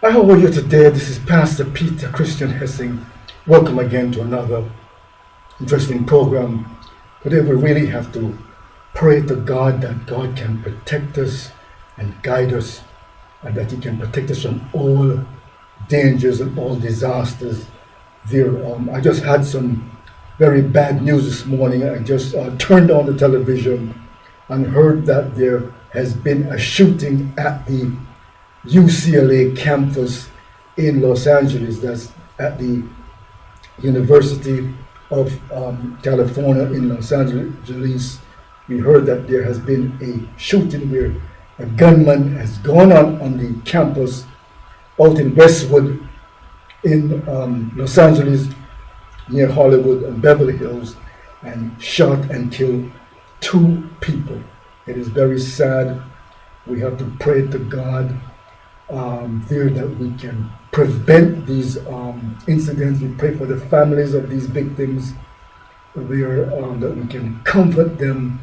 How are you today? This is Pastor Peter Christian Hessing. Welcome again to another interesting program. Today we really have to pray to God that God can protect us and guide us, and that He can protect us from all dangers and all disasters. I just had some very bad news this morning. I just turned on the television and heard that there has been a shooting at the UCLA campus in Los Angeles. That's at the University of California in Los Angeles. We heard that there has been a shooting where a gunman has gone on the campus out in Westwood in Los Angeles near Hollywood and Beverly Hills and shot and killed two people. It is very sad. We have to pray to God there that we can prevent these incidents. We pray for the families of these victims there, that we can comfort them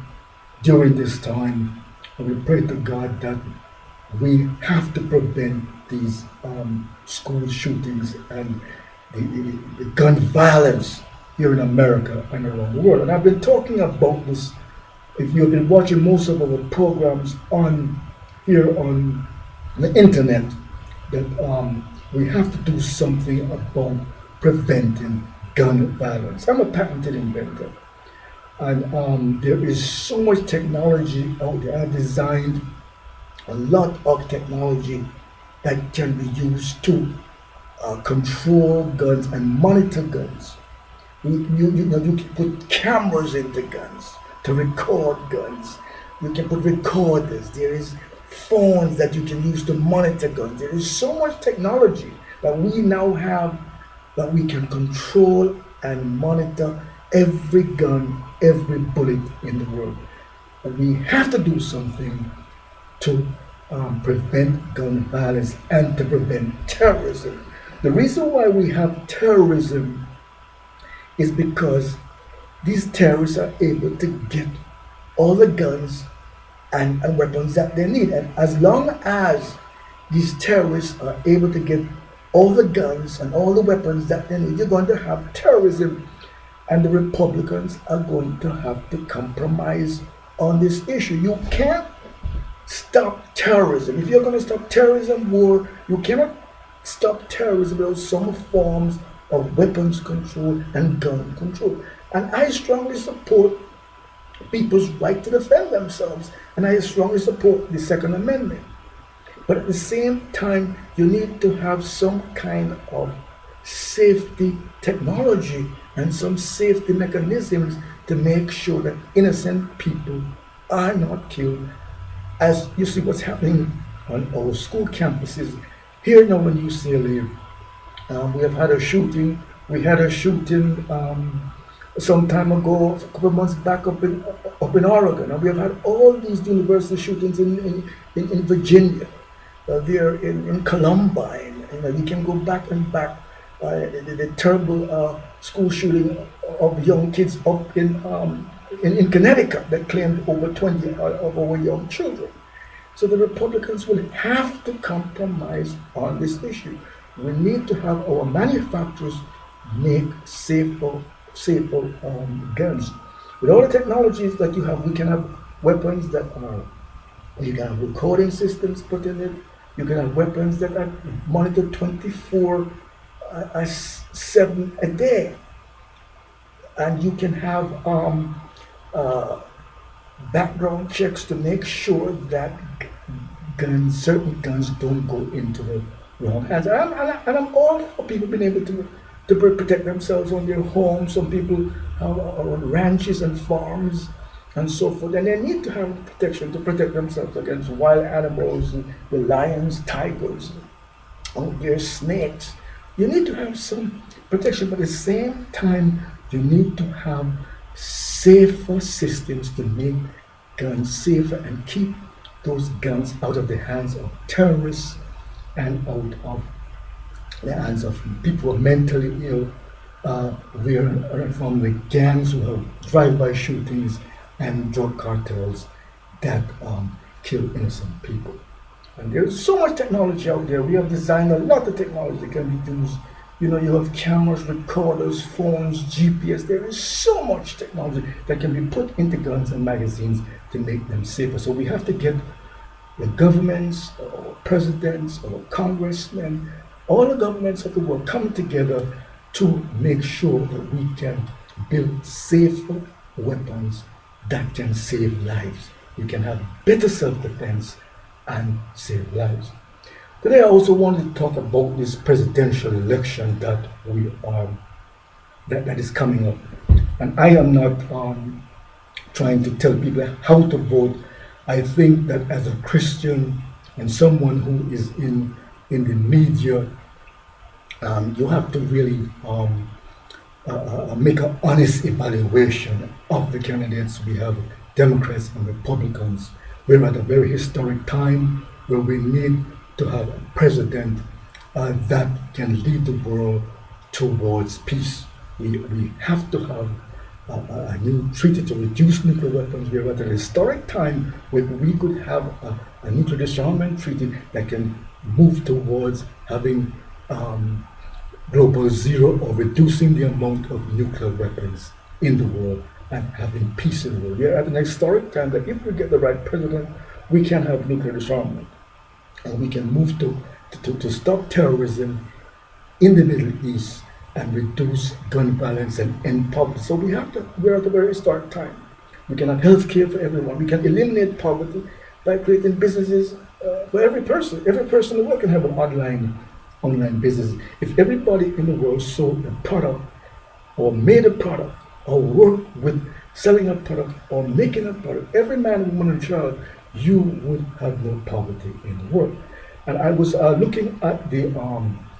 during this time. And we pray to God that we have to prevent these school shootings and the gun violence here in America and around the world. And I've been talking about this. If you've been watching most of our programs on the internet, that we have to do something about preventing gun violence. I'm a patented inventor, and there is so much technology out there. I designed a lot of technology that can be used to control guns and monitor guns. You can put cameras into guns to record guns. You can put recorders. There is phones that you can use to monitor guns. There is so much technology that we now have that we can control and monitor every gun, every bullet in the world. And we have to do something to prevent gun violence and to prevent terrorism. The reason why we have terrorism is because these terrorists are able to get all the guns and weapons that they need. And as long as these terrorists are able to get all the guns and all the weapons that they need, you're going to have terrorism. And the Republicans are going to have to compromise on this issue. You can't stop terrorism. If you're going to stop terrorism war, you cannot stop terrorism without some forms of weapons control and gun control. And I strongly support people's right to defend themselves, and I strongly support the Second Amendment. But at the same time, you need to have some kind of safety technology and some safety mechanisms to make sure that innocent people are not killed. As you see what's happening on our school campuses here now in UCLA, we have had a shooting. We had a shooting some time ago, a couple of months back up in Oregon, and we have had all these university shootings in Virginia, there in Columbine. You can go back and back. The terrible school shooting of young kids up in Connecticut that claimed over 20 of our young children. So the Republicans will have to compromise on this issue. We need to have our manufacturers make safer guns. With all the technologies that you have, we can have weapons that are, you can have recording systems put in it. You can have weapons that are monitored 24/7 a day. And you can have background checks to make sure that certain guns don't go into the wrong hands. And I'm all for people being able to protect themselves on their homes. Some people are on ranches and farms and so forth, and they need to have protection to protect themselves against wild animals, the lions, tigers, there's snakes. You need to have some protection, but at the same time, you need to have safer systems to make guns safer and keep those guns out of the hands of terrorists and out of the hands of people who are mentally ill, from the gangs who have drive-by shootings and drug cartels that kill innocent people. And there's so much technology out there. We have designed a lot of technology that can be used. You know, you have cameras, recorders, phones, GPS. There is so much technology that can be put into guns and magazines to make them safer. So we have to get the governments, our presidents, our congressmen, all the governments of the world come together to make sure that we can build safer weapons that can save lives. We can have better self-defense and save lives. Today I also wanted to talk about this presidential election that we are that is coming up. And I am not trying to tell people how to vote. I think that as a Christian and someone who is in the media, you have to really make an honest evaluation of the candidates. We have Democrats and Republicans. We're at a very historic time where we need to have a president that can lead the world towards peace. We have to have a new treaty to reduce nuclear weapons. We're at a historic time where we could have a nuclear disarmament treaty that can move towards having global zero or reducing the amount of nuclear weapons in the world and having peace in the world. We are at an historic time that if we get the right president, we can have nuclear disarmament. And we can move to stop terrorism in the Middle East and reduce gun violence and end poverty. So we're at a very historic time. We can have health care for everyone. We can eliminate poverty by creating businesses for every person. Every person in the world can have an online business. If everybody in the world sold a product or made a product or worked with selling a product or making a product, every man, woman, and child, you would have no poverty in the world. And I was looking at the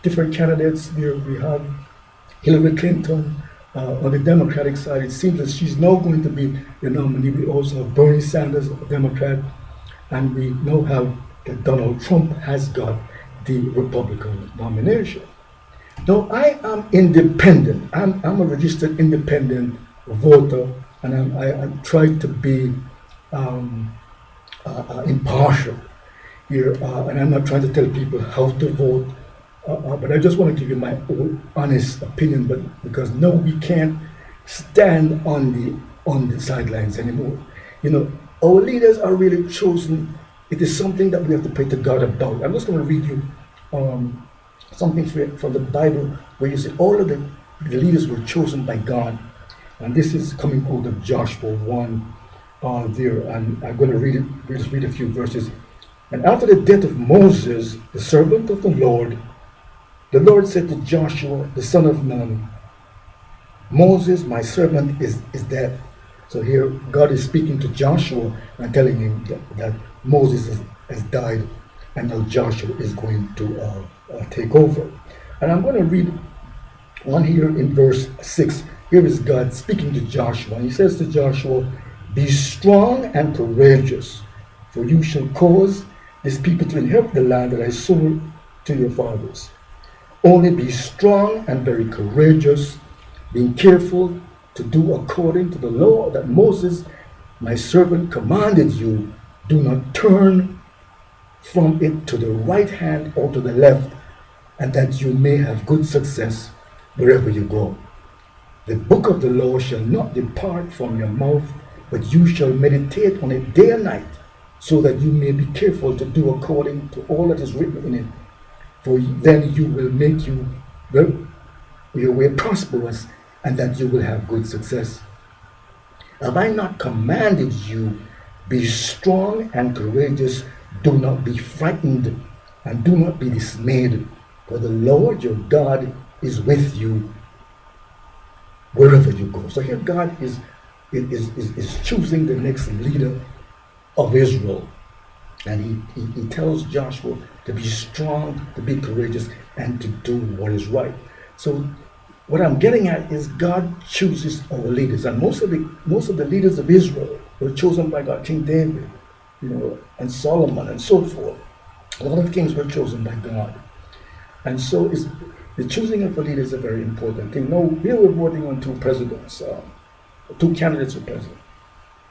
different candidates here. We have Hillary Clinton on the Democratic side. It seems that she's now going to be the nominee. We also have Bernie Sanders, a Democrat, and we now have that Donald Trump has got the Republican nomination. Now, I am independent. I'm a registered independent voter, and I try to be impartial here, and I'm not trying to tell people how to vote, but I just want to give you my own honest opinion. But because no, we can't stand on the sidelines anymore. You know, our leaders are really chosen. It is something that we have to pray to God about. I'm just going to read you something from the Bible where you see all of the leaders were chosen by God, and this is coming out of Joshua 1 there, and I'm going to read it. We'll just read a few verses. And after the death of Moses, the servant of the Lord said to Joshua, the son of Nun, Moses, my servant, is dead. So here God is speaking to Joshua and telling him that Moses has died, and now Joshua is going to take over. And I'm going to read one here in verse 6. Here is God speaking to Joshua. And he says to Joshua, be strong and courageous, for you shall cause this people to inherit the land that I swore to your fathers. Only be strong and very courageous, being careful to do according to the law that Moses, my servant, commanded you. Do not turn from it to the right hand or to the left, and that you may have good success wherever you go. The book of the law shall not depart from your mouth, but you shall meditate on it day and night, so that you may be careful to do according to all that is written in it. For then you will make your way prosperous, and that you will have good success. Have I not commanded you, be strong and courageous, do not be frightened, and do not be dismayed, for the Lord your God is with you wherever you go. So here God is choosing the next leader of Israel. And he tells Joshua to be strong, to be courageous, and to do what is right. So what I'm getting at is God chooses our leaders. And most of the leaders of Israel were chosen by God. King David, and Solomon and so forth. A lot of kings were chosen by God. And so the choosing of the leaders is a very important thing. Now, here we're voting on two presidents, two candidates for president.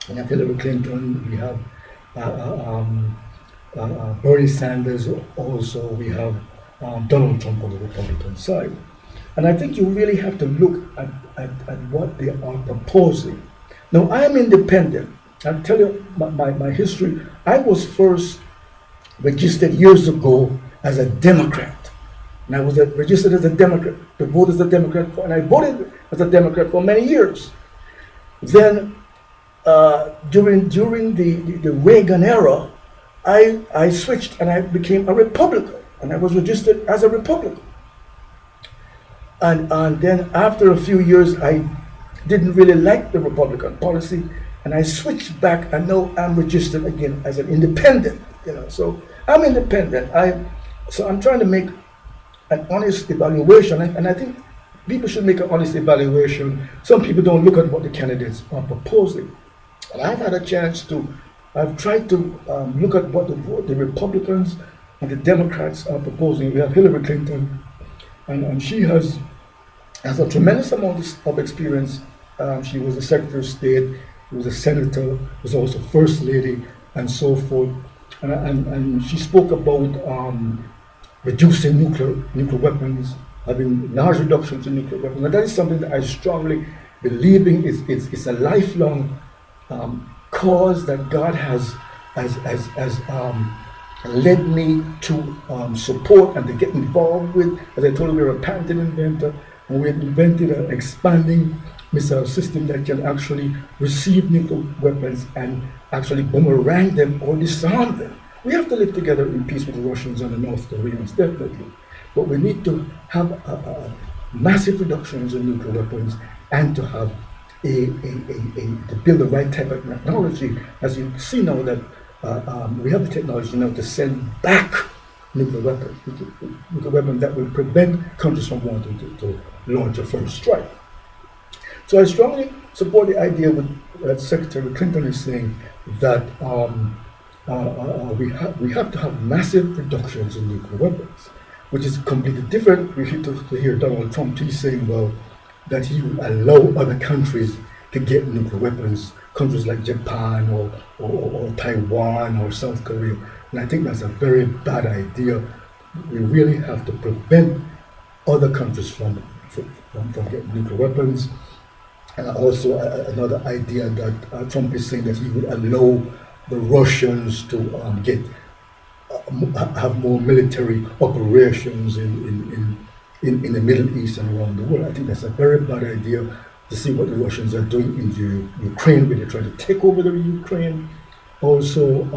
We have Hillary Clinton, we have Bernie Sanders. Also, we have Donald Trump on the Republican side. And I think you really have to look at what they are proposing. Now, I'm independent. I'll tell you my history. I was first registered years ago as a Democrat. And I was registered as a Democrat, to vote as a Democrat, and I voted as a Democrat for many years. Then, during the Reagan era, I switched and I became a Republican, and I was registered as a Republican. And then after a few years, I didn't really like the Republican policy, and I switched back, and now I'm registered again as an independent. So I'm independent. So I'm trying to make an honest evaluation, and I think people should make an honest evaluation. Some people don't look at what the candidates are proposing. And I've had a chance I've tried to look at what the Republicans and the Democrats are proposing. We have Hillary Clinton, and she has a tremendous amount of experience. She was a Secretary of State, she was a senator, was also First Lady, and so forth. And she spoke about reducing nuclear weapons, having large reductions in nuclear weapons. And that is something that I strongly believe in. It's a lifelong cause that God has led me to support and to get involved with. As I told you, we're a patented inventor, and we have invented an expanding missile system that can actually receive nuclear weapons and actually boomerang them or disarm them. We have to live together in peace with the Russians and the North Koreans, definitely. But we need to have massive reductions in nuclear weapons, and to have to build the right type of technology. As you see now that we have the technology now to send back nuclear weapons that will prevent countries from wanting to launch a first strike. So I strongly support the idea that Secretary Clinton is saying that we have to have massive reductions in nuclear weapons, which is completely different. We hear Donald Trump, he's saying, well, that he will allow other countries to get nuclear weapons, countries like Japan or Taiwan or South Korea. And I think that's a very bad idea. We really have to prevent other countries from getting nuclear weapons. And also another idea that Trump is saying that he would allow the Russians to have more military operations in the Middle East and around the world. I think that's a very bad idea. To see what the Russians are doing in Ukraine, where they're trying to take over the Ukraine. Also,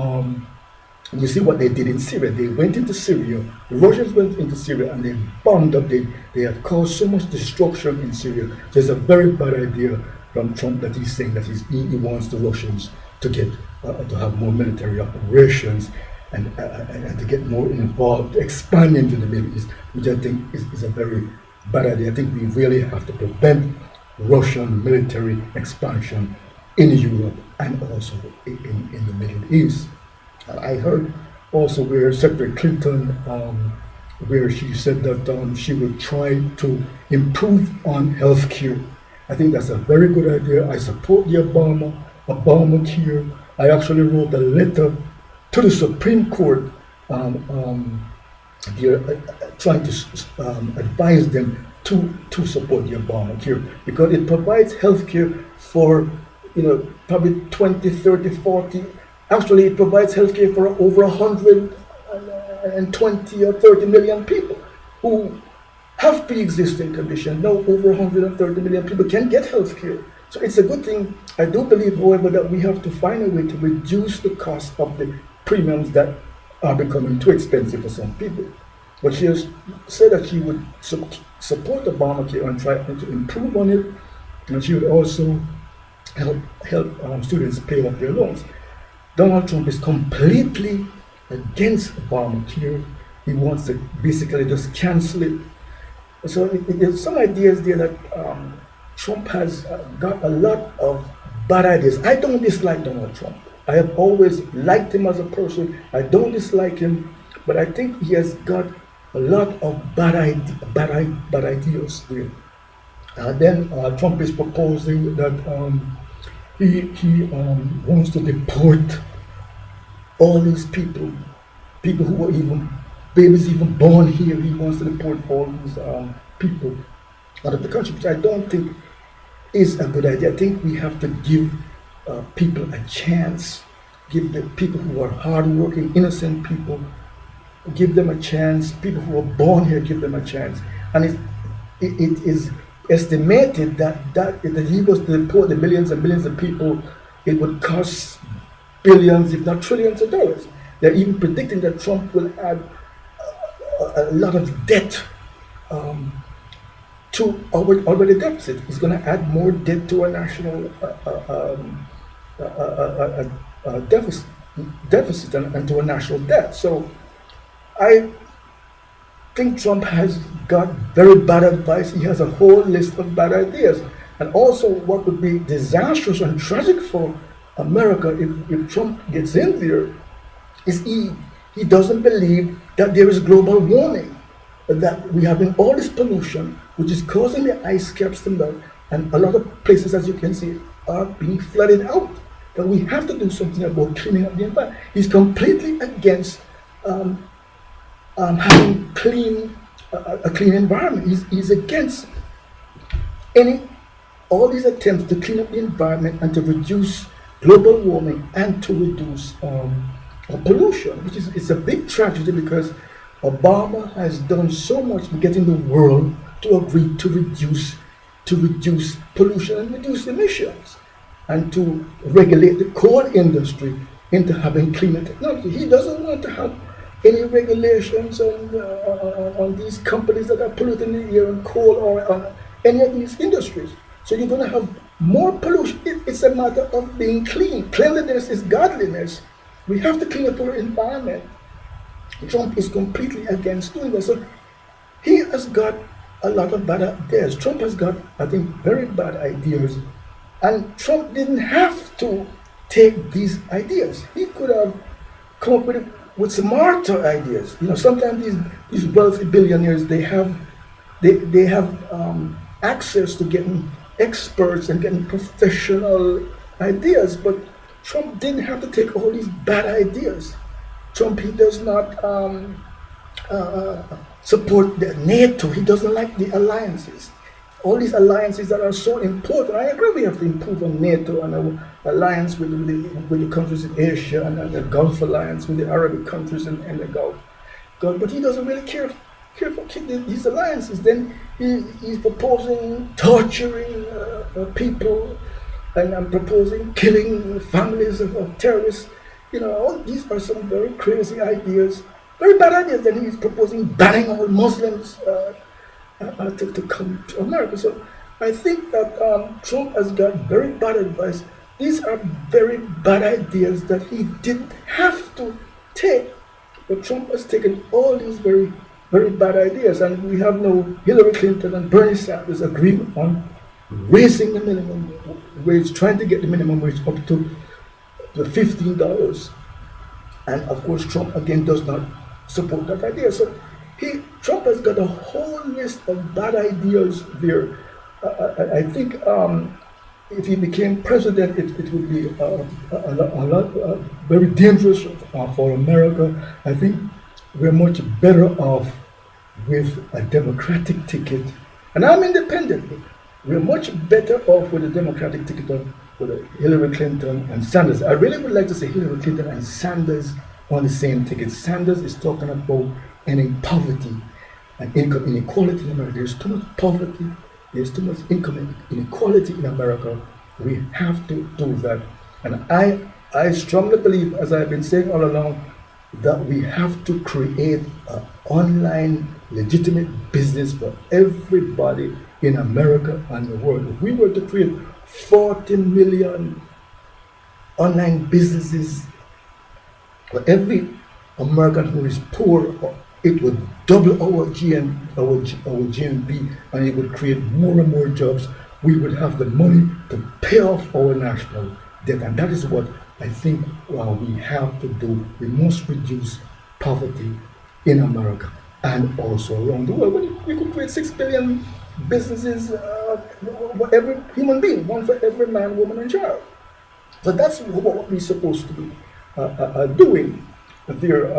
you see what they did in Syria. They went into Syria. The Russians went into Syria and they bombed up. They have caused so much destruction in Syria. So it's a very bad idea from Trump that he's saying that he wants the Russians to get to have more military operations and to get more involved, expand into the Middle East, which I think is a very bad idea. I think we really have to prevent Russian military expansion in Europe and also in the Middle East. I heard also where Secretary Clinton, where she said that she would try to improve on health care. I think that's a very good idea. I support the Obamacare. I actually wrote a letter to the Supreme Court trying to advise them to support the Obamacare, because it provides health care for probably 20, 30, 40. Actually, it provides health care for over 120 or 30 million people who have pre-existing conditions. Now over 130 million people can get health care. So it's a good thing. I do believe, however, that we have to find a way to reduce the cost of the premiums that are becoming too expensive for some people. But she has said that she would support Obamacare and try to improve on it, and she would also help students pay off their loans. Donald Trump is completely against Obamacare. He wants to basically just cancel it. So there's some ideas there that Trump has got a lot of bad ideas. I don't dislike Donald Trump. I have always liked him as a person. I don't dislike him, but I think he has got a lot of bad ideas there. Then Trump is proposing that he wants to deport all these people people who were even babies even born here. He wants to deport all these people out of the country, which I don't think is a good idea. I think we have to give people a chance, give the people who are hardworking, innocent people, give them a chance. People who are born here, give them a chance. And it is estimated that if he was to deport the millions and millions of people, it would cost billions, if not trillions of dollars. They're even predicting that Trump will add a lot of debt to our already deficit. He's going to add more debt to our national deficit and to a national debt. So I think Trump has got very bad advice. He has a whole list of bad ideas. And also what would be disastrous and tragic for America if Trump gets in there is he doesn't believe that there is global warming, that we have all this pollution which is causing the ice caps to melt, and a lot of places, as you can see, are being flooded out. That we have to do something about cleaning up the environment. He's completely against having a clean environment. He's against all these attempts to clean up the environment and to reduce global warming and to reduce pollution, which is it's a big tragedy because Obama has done so much in getting the world to agree to reduce pollution and reduce emissions, and to regulate the coal industry into having cleaner technology. He doesn't want to have any regulations on these companies that are polluting the air and coal or on any of these industries. So you're going to have more pollution. It's a matter of being clean. Cleanliness is godliness. We have to clean up our environment. Trump is completely against doing that. So he has got a lot of bad ideas. Trump has got, I think, very bad ideas. And Trump didn't have to take these ideas. He could have come up with smarter ideas. You know, sometimes these wealthy billionaires, they have access to getting experts and getting professional ideas, but Trump didn't have to take all these bad ideas. Trump, he does not support the NATO. He doesn't like the alliances. All these alliances that are so important. I agree we have to improve on NATO and our alliance with the countries in Asia and the Gulf alliance with the Arabic countries in the Gulf. But he doesn't really care for these alliances. Then he's proposing torturing people and proposing killing families of terrorists. You know, all these are some very crazy ideas, very bad ideas. Then he's proposing banning all Muslims to come to America. So I think that Trump has got very bad advice. These are very bad ideas that he didn't have to take. But Trump has taken all these very, very bad ideas. And we have now Hillary Clinton and Bernie Sanders agreement on raising the minimum wage, trying to get the minimum wage up to $15. And of course, Trump again does not support that idea. So Trump has got a whole list of bad ideas there. I think if he became president, it would be a lot very dangerous for America. I think we're much better off with a Democratic ticket. And I'm independent. We're much better off with a Democratic ticket with Hillary Clinton and Sanders. I really would like to say Hillary Clinton and Sanders on the same ticket. Sanders is talking about ending poverty and income inequality in America. There's too much poverty, there's too much income inequality in America. We have to do that. And I strongly believe, as I've been saying all along, that we have to create an online legitimate business for everybody in America and the world. If we were to create 40 million online businesses for every American who is poor, it would double our GNP, and it would create more and more jobs. We would have the money to pay off our national debt, and that is what I think we have to do. We must reduce poverty in America and also around the world. We could create 6 billion businesses for every human being, one for every man, woman, and child. So that's what we're supposed to be doing. there.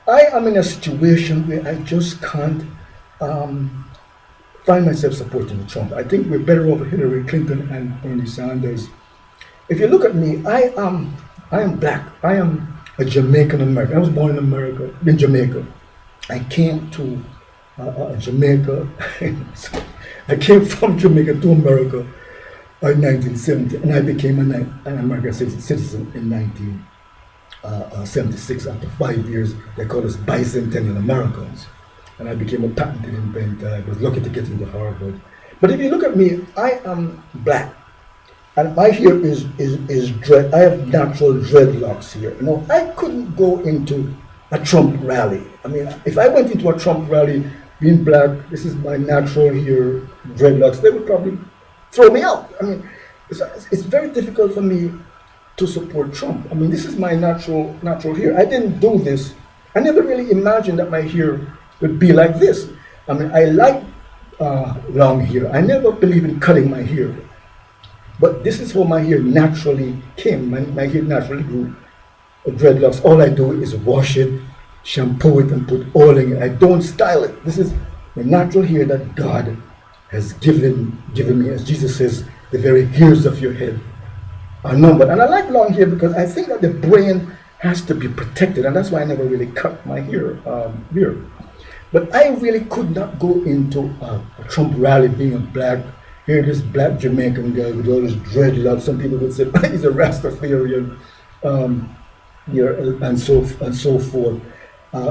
I am in a situation where I just can't find myself supporting Trump. I think we're better off Hillary Clinton and Bernie Sanders. If you look at me, I am black. I am a Jamaican American. I was born in America, in Jamaica. I came to Jamaica. I came from Jamaica to America in 1970, and I became an American citizen in 1976. After 5 years, they call us bicentennial Americans, and I became a patented inventor. I was lucky to get into Harvard. But if you look at me, I am black, and my hair is dread. I have natural dreadlocks here. You know, I couldn't go into a Trump rally. I mean, if I went into a Trump rally being black, this is my natural hair, dreadlocks, they would probably throw me out. I mean, it's very difficult for me to support Trump. I mean, this is my natural hair. I didn't do this. I never really imagined that my hair would be like this. I mean, I like long hair. I never believe in cutting my hair. But this is how my hair naturally came. My hair naturally grew. Dreadlocks, all I do is wash it, shampoo it, and put oil in it. I don't style it. This is the natural hair that God has given me. As Jesus says, the very hairs of your head are numbered. And I like long hair because I think that the brain has to be protected, and that's why I never really cut my hair here. But I really could not go into a Trump rally being a black, here this black Jamaican guy with all his dreadlocks. Some people would say he's a Rastafarian, and so forth.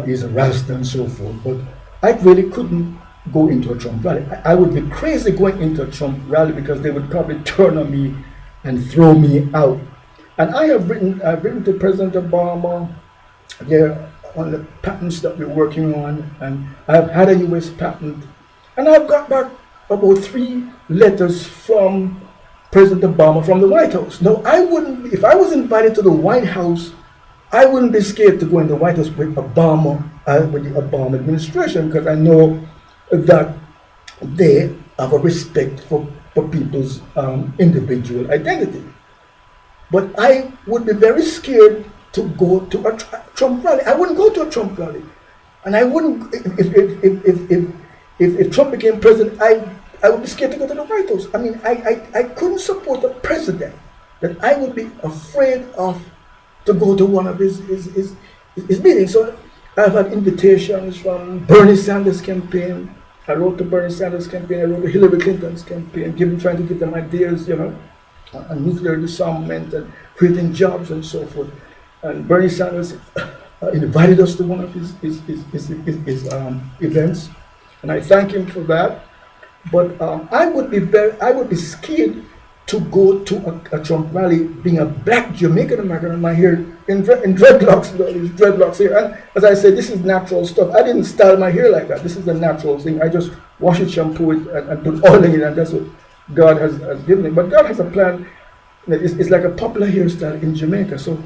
He's a Rasta and so forth. But I really couldn't go into a Trump rally. I would be crazy going into a Trump rally because they would probably turn on me and throw me out. And I've written to President Obama on the patents that we're working on, and I've had a US patent, and I've got back about 3 letters from President Obama from the White House. Now, I wouldn't, if I was invited to the White House, I wouldn't be scared to go in the White House with Obama, with the Obama administration, because I know that they have a respect for people's individual identity. But I would be very scared to go to a Trump rally. I wouldn't go to a Trump rally, and I wouldn't if Trump became president. I would be scared to go to the White House. I mean, I couldn't support a president that I would be afraid of to go to one of his meetings. So I've had invitations from Bernie Sanders' campaign. I wrote to Bernie Sanders' campaign. I wrote to Hillary Clinton's campaign, trying to give them ideas, on nuclear disarmament and creating jobs and so forth. And Bernie Sanders invited us to one of his events, and I thank him for that. But I would be scared to go to a Trump rally being a black Jamaican American and my hair in dreadlocks, these dreadlocks here. And as I said, this is natural stuff. I didn't style my hair like that. This is the natural thing. I just wash it, shampoo it, and put oil in it, and that's what God has given me. But God has a plan. It's like a popular hairstyle in Jamaica. So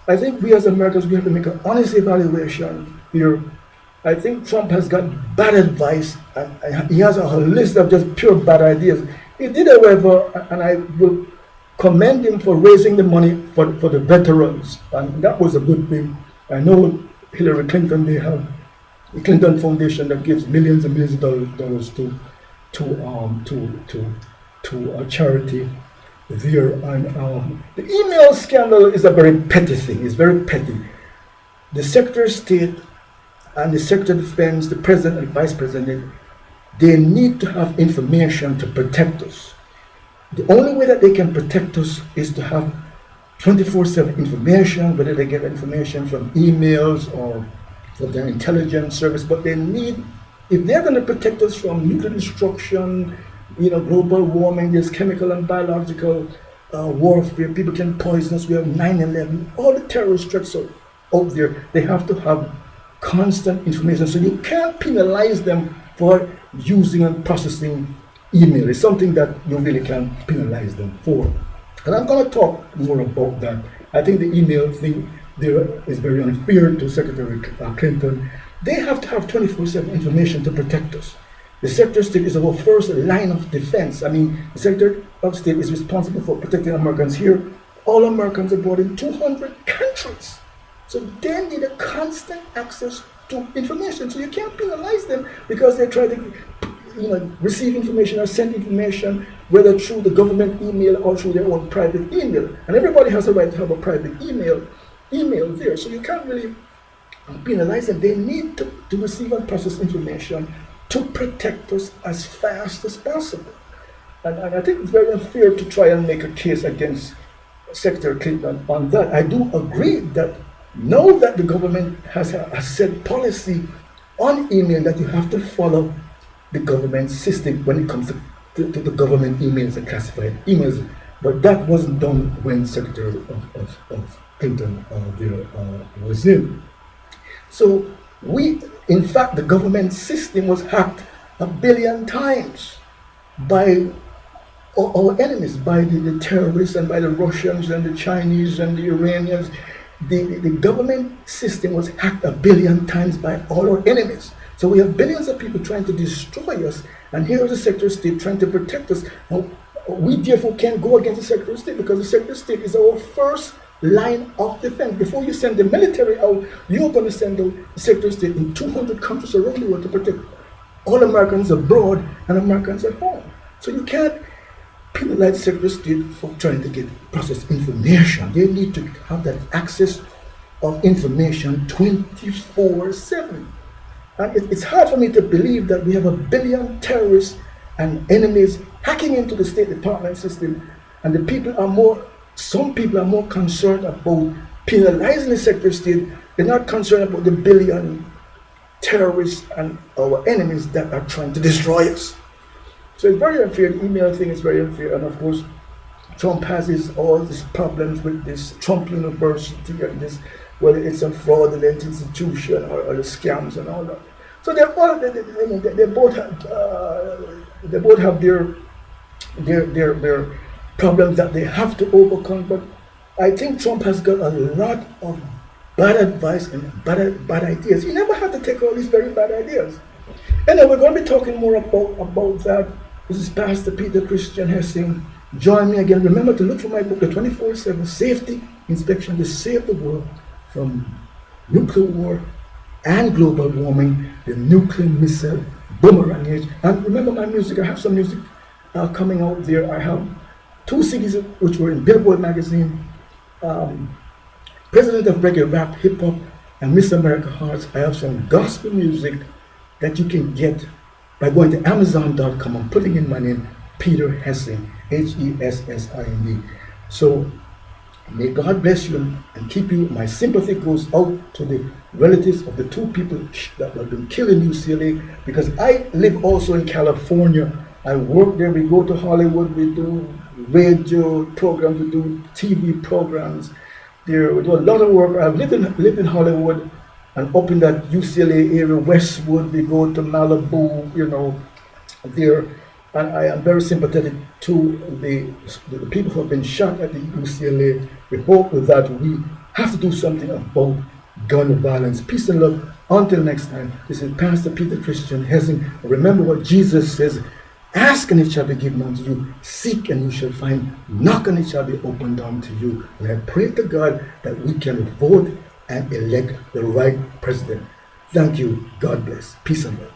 I think we as Americans, we have to make an honest evaluation here. I think Trump has got bad advice, and he has a list of just pure bad ideas. He did, however, and I will commend him for raising the money for the veterans, and that was a good thing. I know Hillary Clinton, they have the Clinton Foundation that gives millions and millions of dollars to a charity there. And the email scandal is a very petty thing. It's very petty. The Secretary of State and the Secretary of Defense, the President and Vice President, they need to have information to protect us. The only way that they can protect us is to have 24/7 information, whether they get information from emails or from their intelligence service. But they need, if they're going to protect us from nuclear destruction, global warming, there's chemical and biological warfare, people can poison us, we have 9/11, all the terrorist threats are out there. They have to have constant information, so you can't penalize them for using and processing email. It's something that you really can penalize them for. And I'm going to talk more about that. I think the email thing there is very unfair to Secretary Clinton. They have to have 24/7 information to protect us. The Secretary of State is our first line of defense. I mean, the Secretary of State is responsible for protecting Americans here. All Americans abroad in 200 countries. So they need a constant access to information. So you can't penalize them because they try to receive information or send information, whether through the government email or through their own private email. And everybody has a right to have a private email there. So you can't really penalize them. They need to receive and process information to protect us as fast as possible. And I think it's very unfair to try and make a case against Secretary Clinton on that. I do agree that now that the government has a set policy on email that you have to follow the government system when it comes to the government emails and classified emails. But that wasn't done when Secretary of Clinton was in. So in fact, the government system was hacked 1 billion times by our enemies, by the terrorists and by the Russians and the Chinese and the Iranians. The government system was hacked 1 billion times by all our enemies. So we have billions of people trying to destroy us, and here is the Secretary of State trying to protect us. Now, we therefore can't go against the Secretary of State because the Secretary of State is our first line of defense. Before you send the military out, you're going to send the Secretary of State in 200 countries around the world to protect all Americans abroad and Americans at home. So you can't penalize the Secretary of State for trying to get process information. They need to have that access of information 24/7. And it's hard for me to believe that we have 1 billion terrorists and enemies hacking into the State Department system, and some people are more concerned about penalizing the Secretary of State. They're not concerned about the 1 billion terrorists and our enemies that are trying to destroy us. So it's very unfair. The email thing is very unfair, and of course, Trump has all these problems with this Trump University and this, whether it's a fraudulent institution or the scams and all that. So they both have their problems that they have to overcome. But I think Trump has got a lot of bad advice and bad ideas. He never had to take all these very bad ideas. Anyway, we're going to be talking more about that. This is Pastor Peter Christian Hessing. Join me again. Remember to look for my book, The 24/7 Safety Inspection to Save the World from Nuclear War and Global Warming, the Nuclear Missile Boomerang Age. And remember my music. I have some music coming out there. I have 2 CDs which were in Billboard magazine, President of Reggae Rap, Hip Hop, and Miss America Hearts. I have some gospel music that you can get by going to Amazon.com and putting in my name, Peter Hessing, Hessing. So may God bless you and keep you. My sympathy goes out to the relatives of the 2 people that have been killed in UCLA, because I live also in California. I work there. We go to Hollywood. We do radio programs. We do TV programs. There we do a lot of work. I've lived in Hollywood and up in that UCLA area, Westwood. We go to Malibu, there. And I am very sympathetic to the people who have been shot at the UCLA. We hope that we have to do something about gun violence. Peace and love. Until next time, this is Pastor Peter Christian Hessing. Remember what Jesus says: ask and it shall be given unto you. Seek and you shall find. Knock and it shall be opened unto you. And I pray to God that we can vote and elect the right president. Thank you. God bless. Peace and love.